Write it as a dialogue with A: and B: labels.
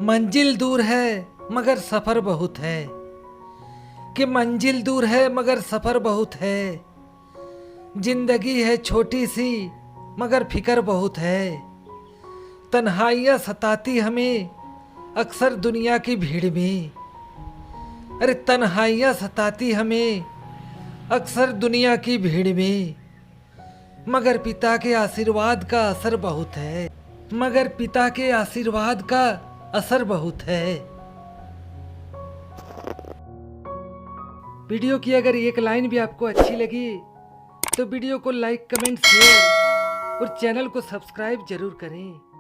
A: मंजिल दूर है मगर सफर बहुत है, कि मंजिल दूर है मगर सफर बहुत है। जिंदगी है छोटी सी मगर फिक्र बहुत है। तन्हाइयाँ सताती हमें अक्सर दुनिया की भीड़ में। अरे तन्हाइयाँ सताती हमें अक्सर दुनिया की भीड़ में, मगर पिता के आशीर्वाद का असर बहुत है। मगर पिता के आशीर्वाद का असर बहुत है। वीडियो की अगर एक लाइन भी आपको अच्छी लगी तो वीडियो को लाइक, कमेंट, शेयर और चैनल को सब्सक्राइब जरूर करें।